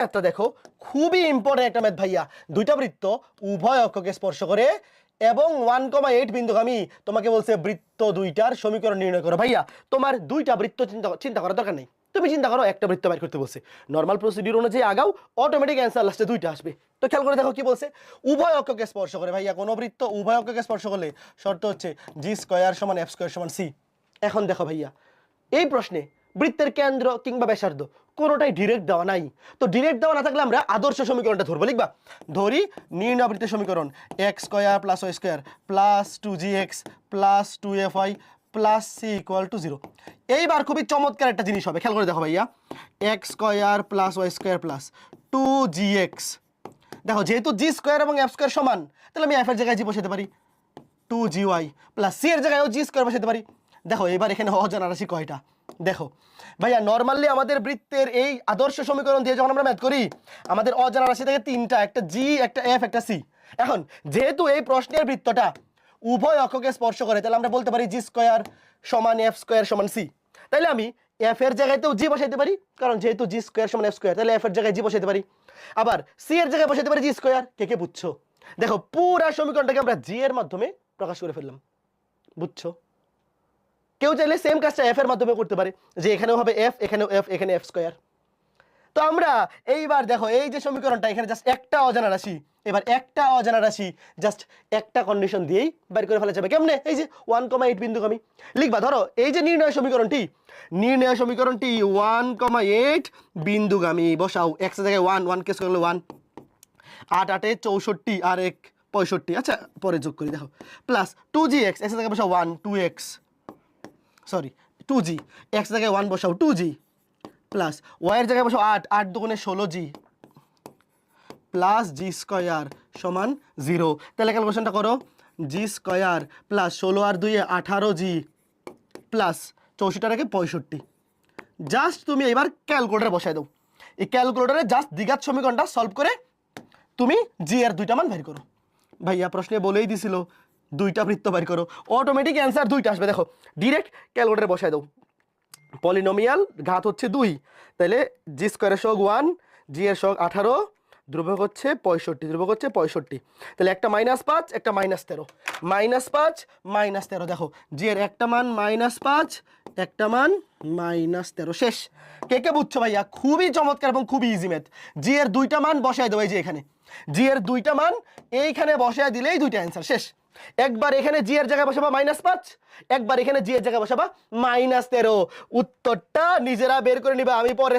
ম্যাথটা দেখো, খুবই ইম্পর্টেন্ট একটা ম্যাথ ভাইয়া। দুইটা বৃত্ত উভয় অক্ষকে স্পর্শ করে এবং 1,8 বিন্দুগামী, তোমাকে বলছে বৃত্ত দুইটার সমীকরণ নির্ণয় করো। ভাইয়া তোমার দুইটা বৃত্ত চিন্তা করার দরকার নেই, তুমি চিন্তা করো একটা বৃত্ত বের করতে বলছে। নর্মাল প্রসিডিউর অনুযায়ী আগাও, অটোমেটিক অ্যান্সার লাস্টে দুইটা আসবে। তো খেয়াল করে দেখো কি বলছে, উভয় অক্ষকে স্পর্শ করে। ভাইয়া কোনো বৃত্ত উভয় অক্ষকে স্পর্শ করলে শর্ত হচ্ছে জি স্কয়ার সমান এফ স্কয়ার সমান সি। এখন দেখো ভাইয়া, এই প্রশ্নে বৃত্তের কেন্দ্র কিংবা ব্যাসার্ধ কোনোটাই ডিরেক্ট দেওয়া নাই। তো ডিরেক্ট দেওয়া না থাকলে আমরা আদর্শ সমীকরণটা ধরবো। লিখবা, ধরি নির্ণয় বৃত্তের সমীকরণ x square plus y square plus 2gx plus 2fy plus c equal to 0। এইবার খুবই চমৎকার একটা জিনিস হবে, খেয়াল করে দেখো ভাইয়া, x square plus y square plus 2gx, দেখো যেহেতু জি স্কয়ার এবং এফ স্কয়ার সমান, তাহলে আমি এফ এর জায়গায় জি বসাতে পারি, 2gy প্লাস সি এর জায়গায়ও জি স্কয়ার বসাতে পারি। দেখো এবার এখানে অজানা রাশি কয়টা দেখো ভাইয়া। নর্মালি আমাদের বৃত্তের এই আদর্শ সমীকরণ দিয়ে যখন আমরা ম্যাথ করি, আমাদের অজানা রাশি থেকে তিনটা, একটা জি, একটা এফ, একটা সি। এখন যেহেতু এই প্রশ্নের বৃত্তটা উভয় অক্ষকে স্পর্শ করে, তাহলে আমরা বলতে পারি জি স্কয়ার সমান এফ স্কয়ার সমান সি। তাহলে আমি এফ এর জায়গাতেও জি বসাইতে পারি, কারণ যেহেতু জি স্কয়ার সমান এফ স্কয়ার, তাহলে এফ এর জায়গায় জি বসাইতে পারি। আবার সি এর জায়গায় বসাইতে পারি জি স্কয়ার। কে বুঝছো? দেখো পুরা সমীকরণটাকে আমরা জি এর মাধ্যমে প্রকাশ করে ফেললাম। বুঝছো? কেউ চাইলে সেম কাজটা এফ এর মাধ্যমে করতে পারে, যে এখানেও হবে এফ, এখানেও এফ, এখানে এফ স্কয়ার। তো আমরা এইবার দেখো এই যে সমীকরণটা, এখানে জাস্ট একটা অজানা রাশি, এবার একটা অজানা রাশি জাস্ট একটা কন্ডিশন দিয়েই বের করে ফেলা যাবে। কেমনে? এই যে 1,8 বিন্দুগামী লিখবা। ধরো এই যে নির্ণয় সমীকরণটি 1,8 বিন্দুগামী বসাও। এক্স এর জায়গায় 1, 1 কেস করলে 1, 8 8 64 আর 1 65, আচ্ছা পরে যোগ করি দেখো, প্লাস 2gx, এক্স এর জায়গায় বসাও 1, 2x, সরি 2g, এক্স জায়গায় 1 বসাও 2g, প্লাস ওয়াই এর জায়গায় বসাও 8, 8 দুগুণে 16g, প্লাস জি স্কয়ার সমান 0। তাহলে ক্যালকুলেশনটা করো, জি স্কয়ার প্লাস 16 আর 2 18g প্লাস 64 আর 1 65। জাস্ট তুমি এবার ক্যালকুলেটরে বসাই দাও। এই ক্যালকুলেটরে জাস্ট দ্বিঘাত সমীকরণটা সলভ করে তুমি জি এর দুইটা মান বের করো। ভাইয়া প্রশ্নে বলেই দিছিল দুইটা বৃত্ত বের করো, অটোমেটিক অ্যান্সার দুইটা আসবে। দেখো ডিরেক্ট ক্যালকুলেটরে বসায় দাও। পলিনোমিয়াল ঘাত হচ্ছে 2, তাহলে জি স্কয়ারের সহগ 1, জি এর সহগ 18, ধ্রুবক হচ্ছে 65, ধ্রুবক হচ্ছে 65। তাহলে একটা -5, একটা -13, -5 -13। দেখো জি এর একটা মান -5, একটা মান -13, শেষ। কে বুঝছো ভাইয়া? খুবই চমৎকার এবং খুবই ইজি ম্যাথ। জি এর দুইটা মান বসায় দেবো, এই যে এখানে জি এর দুইটা মান এইখানে বসায় দিলেই দুইটা অ্যান্সার শেষ। একবার এখানে জি এর জায়গায় বসাবা -5, একবার এখানে জি এর জায়গায় বসাবা -13। উত্তরটা নিজেরা বের করে নিবা, আমি পরে